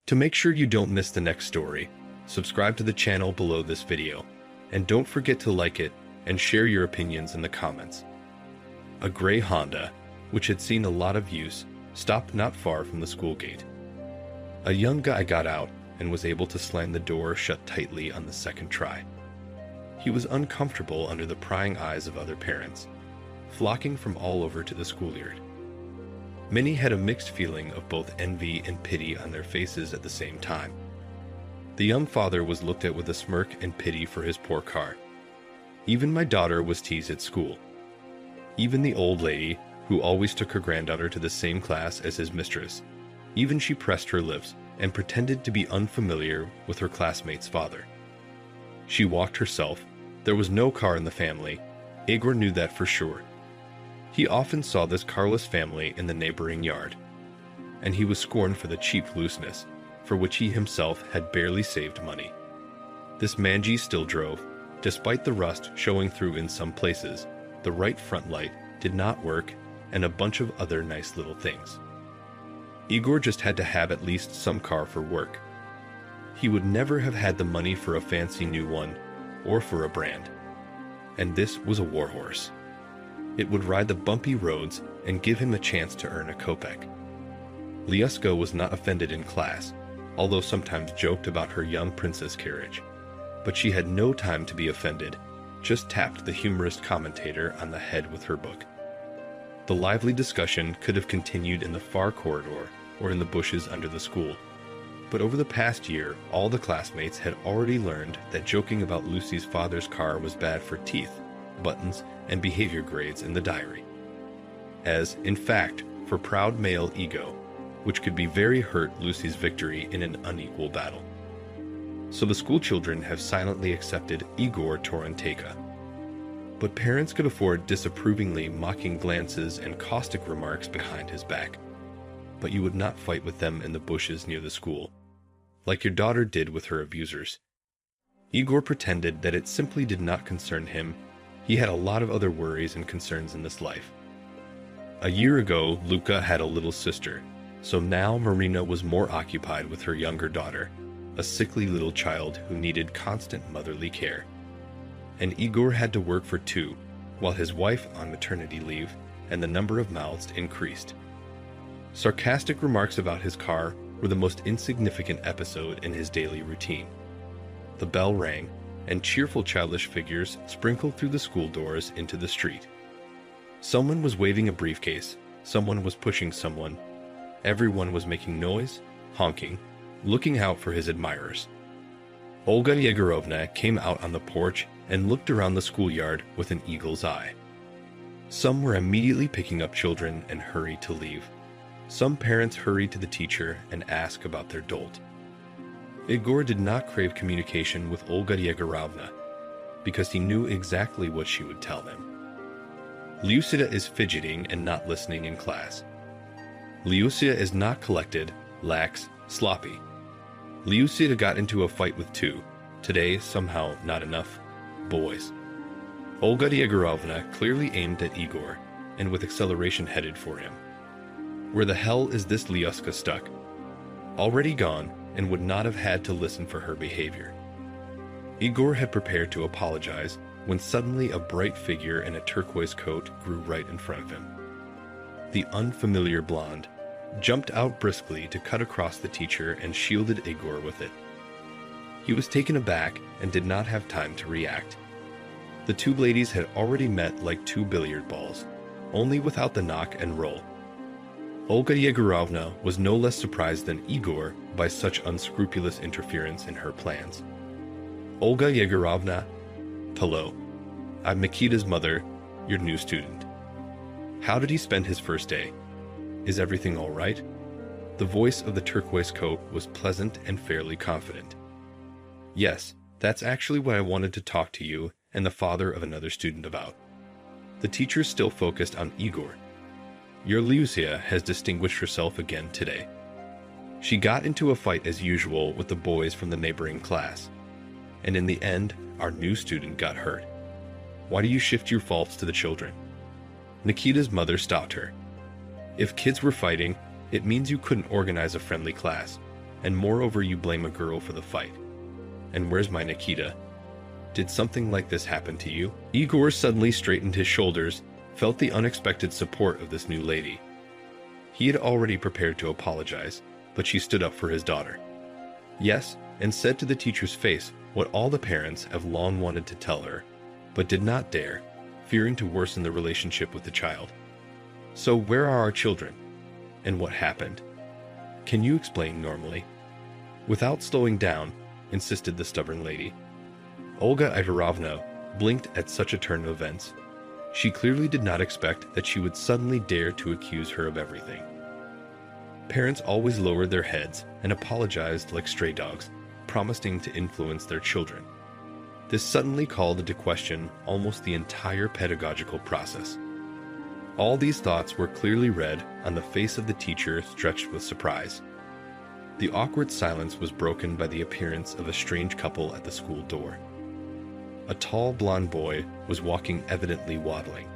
To make sure you don't miss the next story, subscribe to the channel below this video, and don't forget to like it and share your opinions in the comments. A gray Honda, which had seen a lot of use, stopped not far from the school gate. A young guy got out and was able to slam the door shut tightly on the second try. He was uncomfortable under the prying eyes of other parents, flocking from all over to the schoolyard. Many had a mixed feeling of both envy and pity on their faces at the same time. The young father was looked at with a smirk and pity for his poor car. Even my daughter was teased at school. Even the old lady, who always took her granddaughter to the same class as his mistress, even she pressed her lips and pretended to be unfamiliar with her classmate's father. She walked herself. There was no car in the family. Igor knew that for sure. He often saw this carless family in the neighboring yard, and he was scorned for the cheap looseness, for which he himself had barely saved money. This mangy still drove, despite the rust showing through in some places. The right front light did not work, and a bunch of other nice little things. Igor just had to have at least some car for work. He would never have had the money for a fancy new one, or for a brand. And this was a warhorse. It would ride the bumpy roads and give him a chance to earn a kopeck. Lyuska was not offended in class, although sometimes joked about her young princess carriage. But she had no time to be offended, just tapped the humorous commentator on the head with her book. The lively discussion could have continued in the far corridor or in the bushes under the school. But over the past year, all the classmates had already learned that joking about Lucy's father's car was bad for teeth, buttons, and behavior grades in the diary. As, in fact, for proud male ego, which could be very hurt Lucy's victory in an unequal battle. So the school children have silently accepted Igor Torenteka. But parents could afford disapprovingly mocking glances and caustic remarks behind his back. But you would not fight with them in the bushes near the school, like your daughter did with her abusers. Igor pretended that it simply did not concern him. He had a lot of other worries and concerns in this life. A year ago, Luca had a little sister, so now Marina was more occupied with her younger daughter, a sickly little child who needed constant motherly care. And Igor had to work for two, while his wife on maternity leave, and the number of mouths increased. Sarcastic remarks about his car were the most insignificant episode in his daily routine. The bell rang, and cheerful childish figures sprinkled through the school doors into the street. Someone was waving a briefcase, someone was pushing someone. Everyone was making noise, honking, looking out for his admirers. Olga Yegorovna came out on the porch and looked around the schoolyard with an eagle's eye. Some were immediately picking up children and hurried to leave. Some parents hurried to the teacher and asked about their dolt. Igor did not crave communication with Olga Yegorovna because he knew exactly what she would tell him. Lyusia is fidgeting and not listening in class. Lyusia is not collected, lax, sloppy. Lyusia got into a fight with two, today somehow not enough, boys. Olga Yegorovna clearly aimed at Igor and with acceleration headed for him. Where the hell is this Lyuska stuck? Already gone, and would not have had to listen for her behavior. Igor had prepared to apologize when suddenly a bright figure in a turquoise coat grew right in front of him. The unfamiliar blonde jumped out briskly to cut across the teacher and shielded Igor with it. He was taken aback and did not have time to react. The two ladies had already met like two billiard balls, only without the knock and roll. Olga Yegorovna was no less surprised than Igor by such unscrupulous interference in her plans. Olga Yegorovna, hello. I'm Mikita's mother, your new student. How did he spend his first day? Is everything all right? The voice of the turquoise coat was pleasant and fairly confident. Yes, that's actually what I wanted to talk to you and the father of another student about. The teacher still focused on Igor. Your Lyusia has distinguished herself again today. She got into a fight as usual with the boys from the neighboring class, and in the end, our new student got hurt. Why do you shift your faults to the children? Nikita's mother stopped her. If kids were fighting, it means you couldn't organize a friendly class. And moreover, you blame a girl for the fight. And where's my Nikita? Did something like this happen to you? Igor suddenly straightened his shoulders, felt the unexpected support of this new lady. He had already prepared to apologize, but she stood up for his daughter. Yes, and said to the teacher's face what all the parents have long wanted to tell her, but did not dare, fearing to worsen the relationship with the child. So where are our children? And what happened? Can you explain normally? Without slowing down, insisted the stubborn lady. Olga Ivarovna blinked at such a turn of events. She clearly did not expect that she would suddenly dare to accuse her of everything. Parents always lowered their heads and apologized like stray dogs, promising to influence their children. This suddenly called into question almost the entire pedagogical process. All these thoughts were clearly read on the face of the teacher, stretched with surprise. The awkward silence was broken by the appearance of a strange couple at the school door. A tall blond boy was walking, evidently waddling,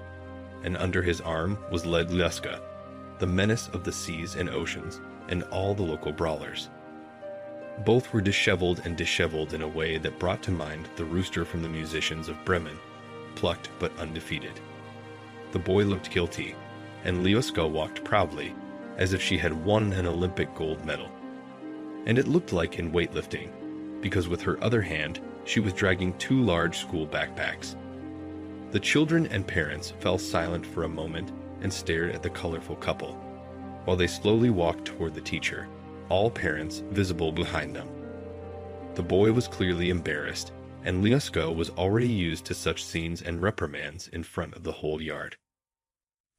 and under his arm was led Lyuska, the menace of the seas and oceans, and all the local brawlers. Both were disheveled in a way that brought to mind the rooster from the musicians of Bremen, plucked but undefeated. The boy looked guilty, and Lyuska walked proudly, as if she had won an Olympic gold medal. And it looked like in weightlifting, because with her other hand, she was dragging 2 large school backpacks. The children and parents fell silent for a moment and stared at the colorful couple, while they slowly walked toward the teacher, all parents visible behind them. The boy was clearly embarrassed, and Lyuska was already used to such scenes and reprimands in front of the whole yard.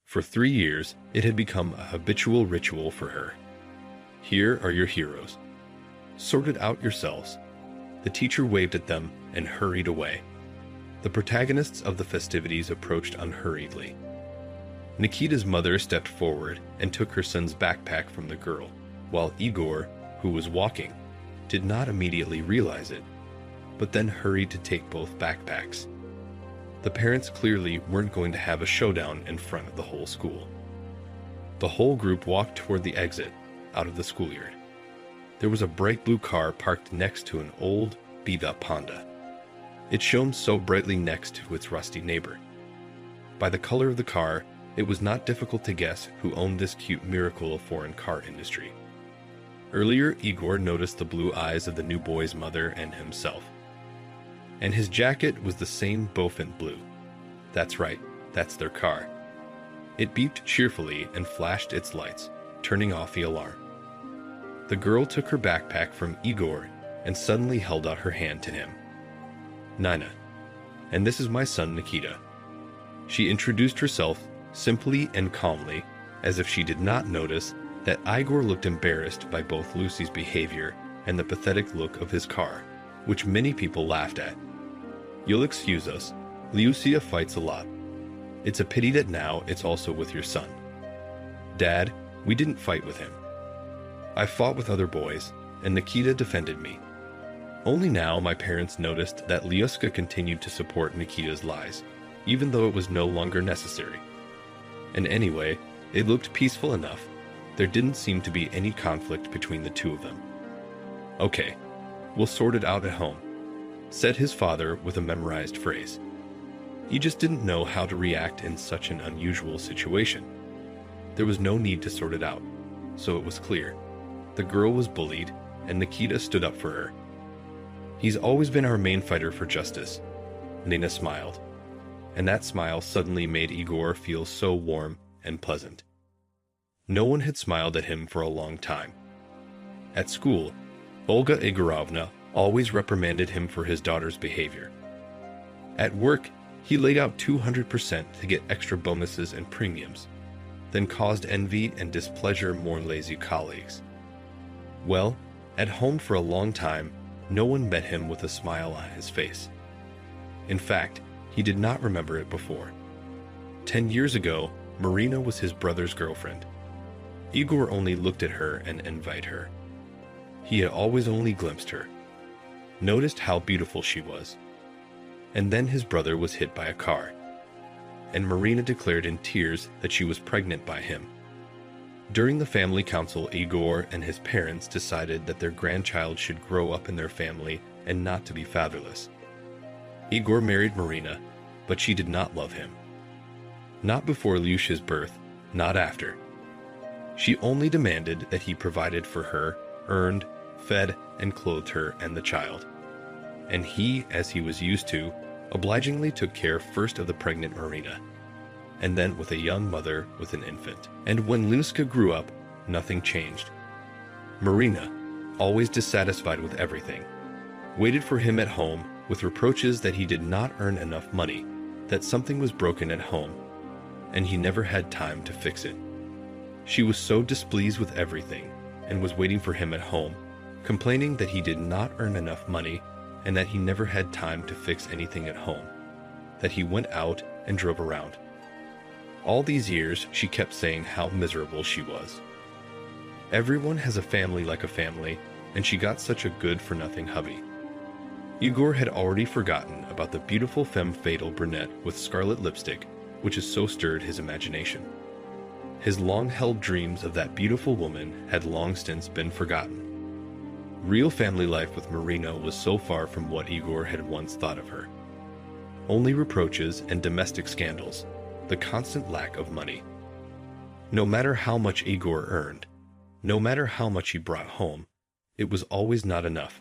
For 3 years, it had become a habitual ritual for her. Here are your heroes. Sort it out yourselves. The teacher waved at them and hurried away. The protagonists of the festivities approached unhurriedly. Nikita's mother stepped forward and took her son's backpack from the girl, while Igor, who was walking, did not immediately realize it, but then hurried to take both backpacks. The parents clearly weren't going to have a showdown in front of the whole school. The whole group walked toward the exit, out of the schoolyard. There was a bright blue car parked next to an old, beat-up Honda. It shone so brightly next to its rusty neighbor. By the color of the car, it was not difficult to guess who owned this cute miracle of foreign car industry. Earlier, Igor noticed the blue eyes of the new boy's mother and himself. And his jacket was the same bouffant blue. That's right, that's their car. It beeped cheerfully and flashed its lights, turning off the alarm. The girl took her backpack from Igor and suddenly held out her hand to him. Nina, and this is my son Nikita. She introduced herself simply and calmly, as if she did not notice that Igor looked embarrassed by both Lucy's behavior and the pathetic look of his car, which many people laughed at. You'll excuse us, Lucia fights a lot. It's a pity that now it's also with your son. Dad, we didn't fight with him. I fought with other boys, and Nikita defended me. Only now my parents noticed that Lyuska continued to support Nikita's lies, even though it was no longer necessary. And anyway, it looked peaceful enough. There didn't seem to be any conflict between the two of them. Okay, we'll sort it out at home, said his father with a memorized phrase. He just didn't know how to react in such an unusual situation. There was no need to sort it out, so it was clear. The girl was bullied, and Nikita stood up for her. He's always been our main fighter for justice. Nina smiled, and that smile suddenly made Igor feel so warm and pleasant. No one had smiled at him for a long time. At school, Olga Igorovna always reprimanded him for his daughter's behavior. At work, he laid out 200% to get extra bonuses and premiums, then caused envy and displeasure more lazy colleagues. Well, at home for a long time, no one met him with a smile on his face. In fact, he did not remember it before. 10 years ago, Marina was his brother's girlfriend. Igor only looked at her and envied her. He had always only glimpsed her, noticed how beautiful she was. And then his brother was hit by a car, and Marina declared in tears that she was pregnant by him. During the family council, Igor and his parents decided that their grandchild should grow up in their family and not to be fatherless. Igor married Marina, but she did not love him. Not before Lyushka's birth, not after. She only demanded that he provided for her, earned, fed, and clothed her and the child. And he, as he was used to, obligingly took care first of the pregnant Marina, and then with a young mother with an infant. And when Lyushka grew up, nothing changed. Marina, always dissatisfied with everything, waited for him at home with reproaches that he did not earn enough money, that something was broken at home, and he never had time to fix it. She was so displeased with everything and was waiting for him at home, complaining that he did not earn enough money and that he never had time to fix anything at home, that he went out and drove around. All these years, she kept saying how miserable she was. Everyone has a family like a family, and she got such a good-for-nothing hubby. Igor had already forgotten about the beautiful femme fatale brunette with scarlet lipstick, which has so stirred his imagination. His long-held dreams of that beautiful woman had long since been forgotten. Real family life with Marina was so far from what Igor had once thought of her. Only reproaches and domestic scandals, the constant lack of money. No matter how much Igor earned, no matter how much he brought home, it was always not enough.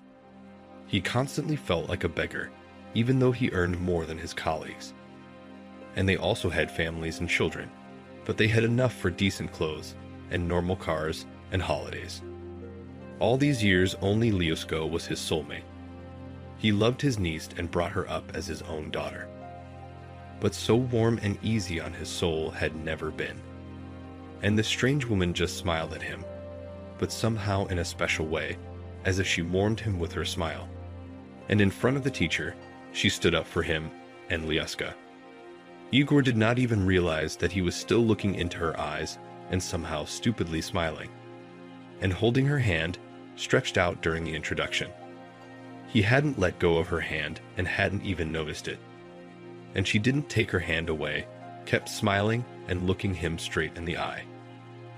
He constantly felt like a beggar, even though he earned more than his colleagues. And they also had families and children, but they had enough for decent clothes and normal cars and holidays. All these years, only Lyushka was his soulmate. He loved his niece and brought her up as his own daughter. But so warm and easy on his soul had never been. And this strange woman just smiled at him, but somehow in a special way, as if she warmed him with her smile. And in front of the teacher, she stood up for him and Lyushka. Igor did not even realize that he was still looking into her eyes and somehow stupidly smiling, and holding her hand, stretched out during the introduction. He hadn't let go of her hand and hadn't even noticed it. And she didn't take her hand away, kept smiling and looking him straight in the eye.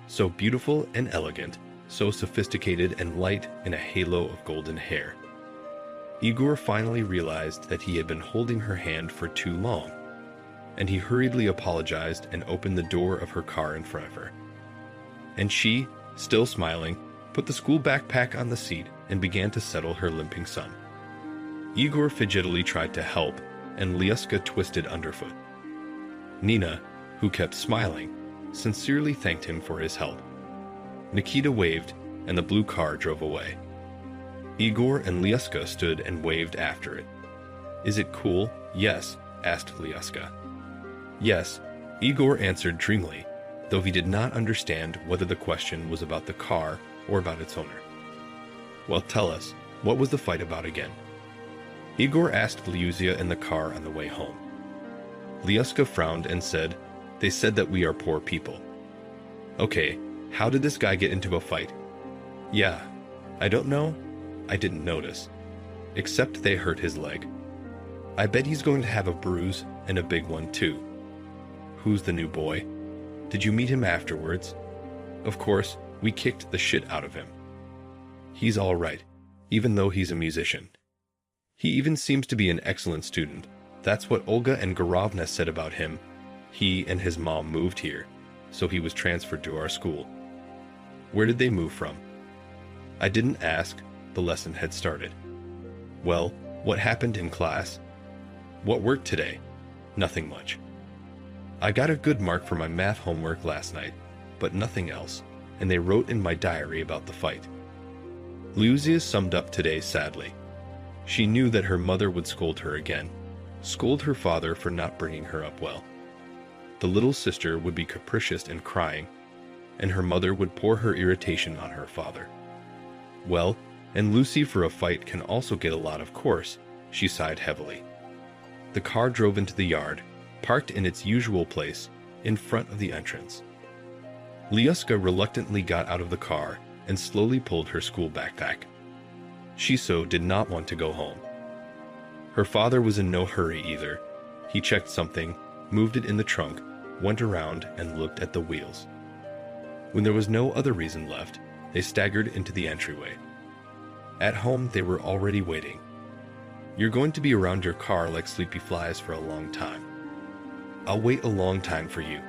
So beautiful and elegant, so sophisticated and light in a halo of golden hair. Igor finally realized that he had been holding her hand for too long, and he hurriedly apologized and opened the door of her car in front of her. And she, still smiling, put the school backpack on the seat and began to settle her limping son. Igor fidgetily tried to help, and Lyushka twisted underfoot. Nina, who kept smiling, sincerely thanked him for his help. Nikita waved, and the blue car drove away. Igor and Lyushka stood and waved after it. "Is it cool?" "Yes," asked Lyushka. "Yes," Igor answered dreamily, though he did not understand whether the question was about the car or about its owner. "Well, tell us, what was the fight about again?" Igor asked Lyushka in the car on the way home. Lyushka frowned and said, "They said that we are poor people." "Okay, how did this guy get into a fight?" "Yeah, I don't know. I didn't notice. Except they hurt his leg. I bet he's going to have a bruise, and a big one too." "Who's the new boy? Did you meet him afterwards?" "Of course, we kicked the shit out of him. He's all right, even though he's a musician. He even seems to be an excellent student. That's what Olga and Gorovna said about him. He and his mom moved here, so he was transferred to our school." "Where did they move from?" "I didn't ask. The lesson had started." "Well, what happened in class?" "What worked today?" "Nothing much. I got a good mark for my math homework last night, but nothing else, and they wrote in my diary about the fight." Lyushka summed up today sadly. She knew that her mother would scold her again, scold her father for not bringing her up well. The little sister would be capricious and crying, and her mother would pour her irritation on her father. Well, and Lucy for a fight can also get a lot, of course, she sighed heavily. The car drove into the yard, parked in its usual place, in front of the entrance. Lyushka reluctantly got out of the car and slowly pulled her school backpack. Shiso did not want to go home. Her father was in no hurry either. He checked something, moved it in the trunk, went around and looked at the wheels. When there was no other reason left, they staggered into the entryway. At home, they were already waiting. "You're going to be around your car like sleepy flies for a long time." "I'll wait a long time for you.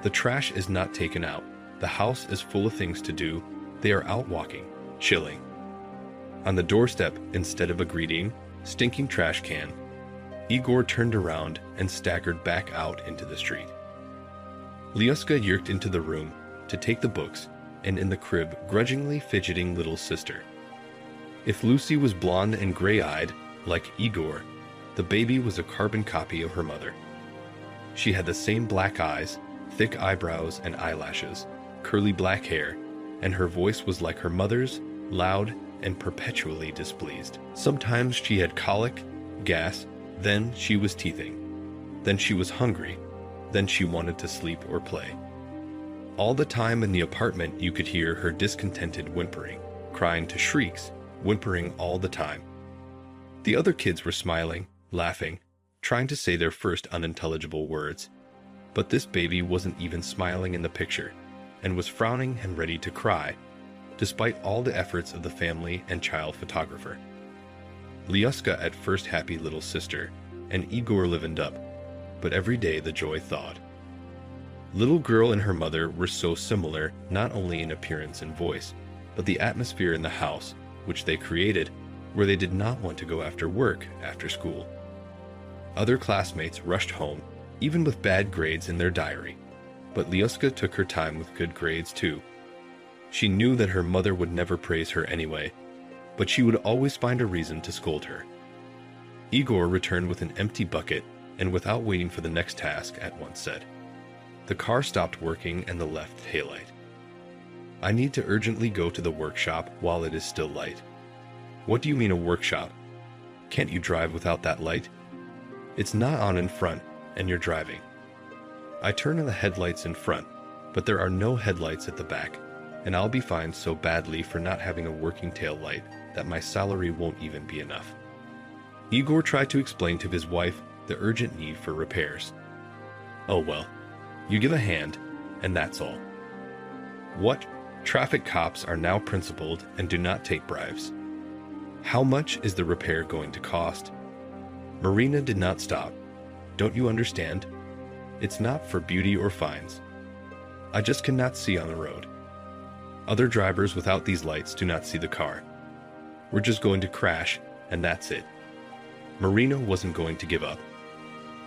The trash is not taken out. The house is full of things to do. They are out walking, chilling." On the doorstep, instead of a greeting, "Stinking trash can," Igor turned around and staggered back out into the street. Lyuska yerked into the room to take the books, and in the crib, grudgingly fidgeting little sister. If Lucy was blonde and gray-eyed, like Igor, the baby was a carbon copy of her mother. She had the same black eyes, thick eyebrows and eyelashes, curly black hair, and her voice was like her mother's, loud and perpetually displeased. Sometimes she had colic, gas, then she was teething. Then she was hungry, then she wanted to sleep or play. All the time in the apartment you could hear her discontented whimpering, crying to shrieks, whimpering all the time. The other kids were smiling, laughing, trying to say their first unintelligible words. But this baby wasn't even smiling in the picture, and was frowning and ready to cry, despite all the efforts of the family and child photographer. Lyuska at first happy little sister, and Igor livened up, but every day the joy thawed. Little girl and her mother were so similar not only in appearance and voice, but the atmosphere in the house, which they created, where they did not want to go after work after school. Other classmates rushed home, even with bad grades in their diary, but Lyuska took her time with good grades too. She knew that her mother would never praise her anyway, but she would always find a reason to scold her. Igor returned with an empty bucket and without waiting for the next task at once said, "The car stopped working and the left taillight. I need to urgently go to the workshop while it is still light." "What do you mean a workshop? Can't you drive without that light?" "It's not on in front, and you're driving." "I turn on the headlights in front, but there are no headlights at the back, and I'll be fined so badly for not having a working tail light that my salary won't even be enough." Igor tried to explain to his wife the urgent need for repairs. "Oh well, you give a hand, and that's all." "What? Traffic cops are now principled and do not take bribes. How much is the repair going to cost?" Marina did not stop. "Don't you understand? It's not for beauty or fines. I just cannot see on the road. Other drivers without these lights do not see the car. We're just going to crash, and that's it." Marina wasn't going to give up.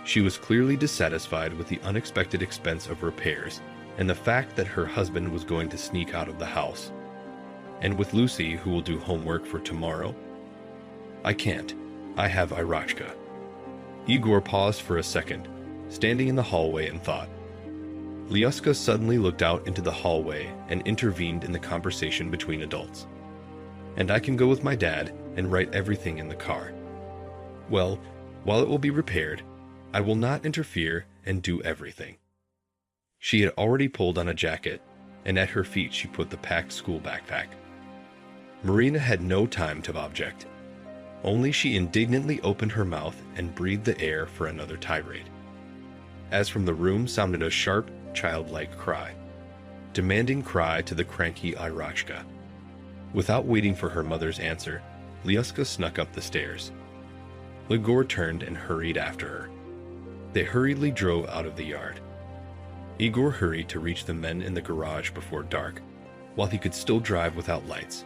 She was clearly dissatisfied with the unexpected expense of repairs and the fact that her husband was going to sneak out of the house. "And with Lucy, who will do homework for tomorrow?" "I can't. I have Irachka." Igor paused for a second, standing in the hallway in thought. Lyuska suddenly looked out into the hallway and intervened in the conversation between adults. "And I can go with my dad and write everything in the car. Well, while it will be repaired, I will not interfere and do everything." She had already pulled on a jacket, and at her feet she put the packed school backpack. Marina had no time to object. Only she indignantly opened her mouth and breathed the air for another tirade. As from the room sounded a sharp, childlike cry, demanding cry to the cranky Irachka. Without waiting for her mother's answer, Lyuska snuck up the stairs. Igor turned and hurried after her. They hurriedly drove out of the yard. Igor hurried to reach the men in the garage before dark, while he could still drive without lights.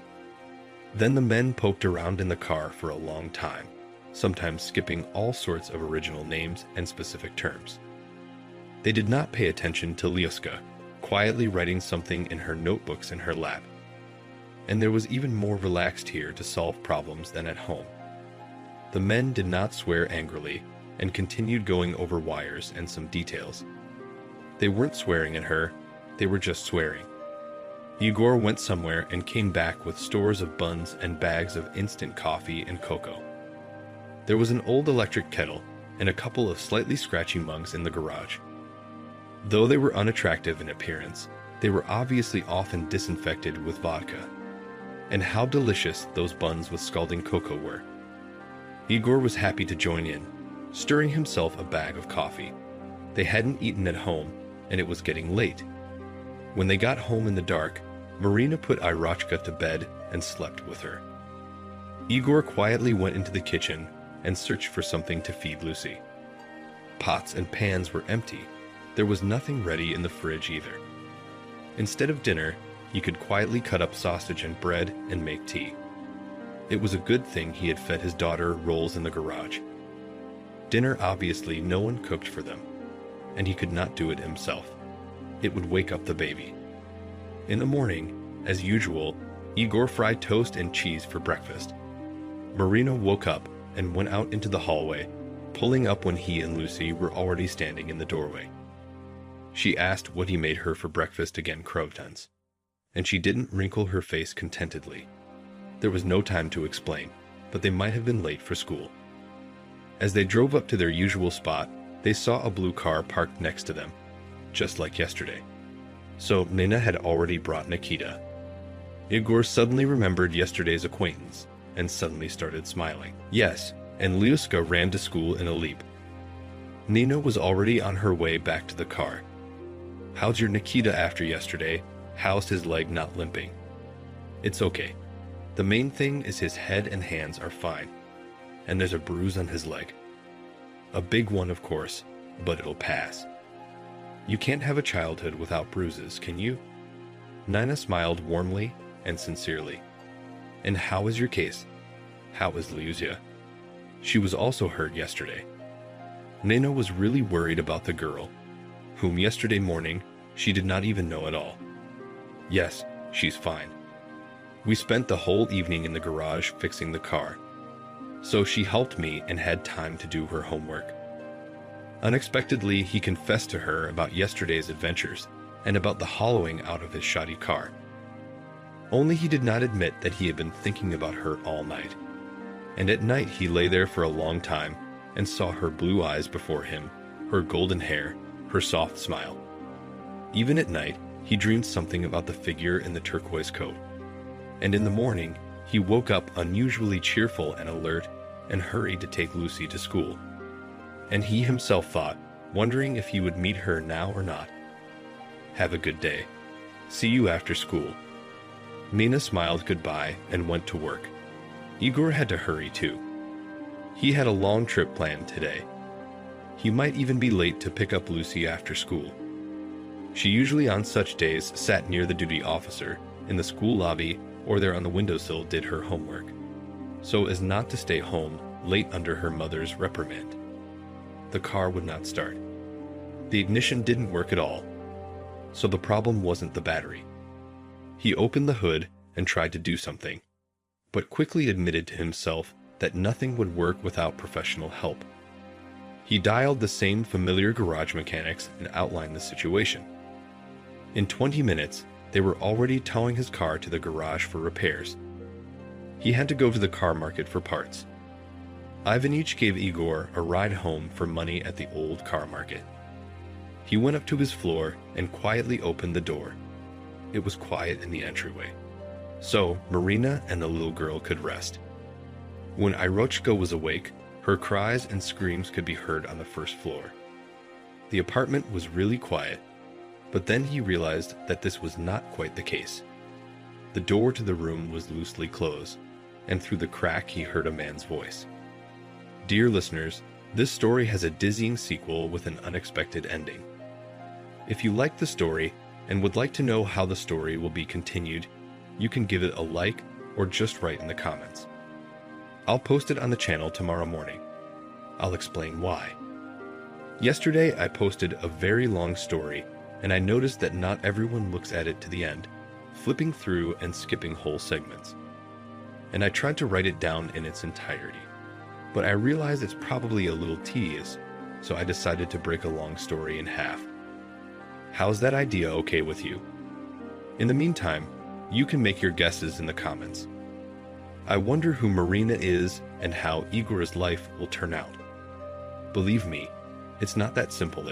Then the men poked around in the car for a long time, sometimes skipping all sorts of original names and specific terms. They did not pay attention to Lyuska, quietly writing something in her notebooks in her lap. And there was even more relaxed here to solve problems than at home. The men did not swear angrily and continued going over wires and some details. They weren't swearing at her, they were just swearing. Igor went somewhere and came back with stores of buns and bags of instant coffee and cocoa. There was an old electric kettle and a couple of slightly scratchy mugs in the garage. Though they were unattractive in appearance, they were obviously often disinfected with vodka. And how delicious those buns with scalding cocoa were. Igor was happy to join in, stirring himself a bag of coffee. They hadn't eaten at home, and it was getting late. When they got home in the dark, Marina put Irochka to bed and slept with her. Igor quietly went into the kitchen and searched for something to feed Lucy. Pots and pans were empty. There was nothing ready in the fridge either. Instead of dinner, he could quietly cut up sausage and bread and make tea. It was a good thing he had fed his daughter rolls in the garage. Dinner, obviously, no one cooked for them, and he could not do it himself. It would wake up the baby. In the morning, as usual, Igor fried toast and cheese for breakfast. Marina woke up and went out into the hallway, pulling up when he and Lucy were already standing in the doorway. She asked what he made her for breakfast again, crotons, and she didn't wrinkle her face contentedly. There was no time to explain, but they might have been late for school. As they drove up to their usual spot, they saw a blue car parked next to them, just like yesterday. So Nina had already brought Nikita. Igor suddenly remembered yesterday's acquaintance and suddenly started smiling. Yes, and Lyuska ran to school in a leap. Nina was already on her way back to the car. "How's your Nikita after yesterday? How's his leg not limping?" "It's okay. The main thing is his head and hands are fine, and there's a bruise on his leg. A big one, of course, but it'll pass. You can't have a childhood without bruises, can you?" Nina smiled warmly and sincerely. "And how is your case? How is Lyusia?" She was also hurt yesterday. Nina was really worried about the girl, whom yesterday morning she did not even know at all. "Yes, she's fine. We spent the whole evening in the garage fixing the car, so she helped me and had time to do her homework." Unexpectedly, he confessed to her about yesterday's adventures and about the hollowing out of his shoddy car. Only he did not admit that he had been thinking about her all night. And at night he lay there for a long time and saw her blue eyes before him, her golden hair, her soft smile. Even at night, he dreamed something about the figure in the turquoise coat. And in the morning, he woke up unusually cheerful and alert and hurried to take Lucy to school. And he himself thought, wondering if he would meet her now or not. "Have a good day. See you after school." Nina smiled goodbye and went to work. Igor had to hurry too. He had a long trip planned today. He might even be late to pick up Lucy after school. She usually on such days sat near the duty officer in the school lobby or there on the windowsill did her homework, so as not to stay home late under her mother's reprimand. The car would not start. The ignition didn't work at all, so the problem wasn't the battery. He opened the hood and tried to do something, but quickly admitted to himself that nothing would work without professional help. He dialed the same familiar garage mechanics and outlined the situation. In 20 minutes, they were already towing his car to the garage for repairs. He had to go to the car market for parts. Ivanich gave Igor a ride home for money at the old car market. He went up to his floor and quietly opened the door. It was quiet in the entryway, so Marina and the little girl could rest. When Irochka was awake, her cries and screams could be heard on the first floor. The apartment was really quiet, but then he realized that this was not quite the case. The door to the room was loosely closed, and through the crack he heard a man's voice. Dear listeners, this story has a dizzying sequel with an unexpected ending. If you liked the story and would like to know how the story will be continued, you can give it a like or just write in the comments. I'll post it on the channel tomorrow morning. I'll explain why. Yesterday I posted a very long story, and I noticed that not everyone looks at it to the end, flipping through and skipping whole segments. And I tried to write it down in its entirety, but I realized it's probably a little tedious, so I decided to break a long story in half. How's that idea okay with you? In the meantime, you can make your guesses in the comments. I wonder who Marina is and how Igor's life will turn out. Believe me, it's not that simple.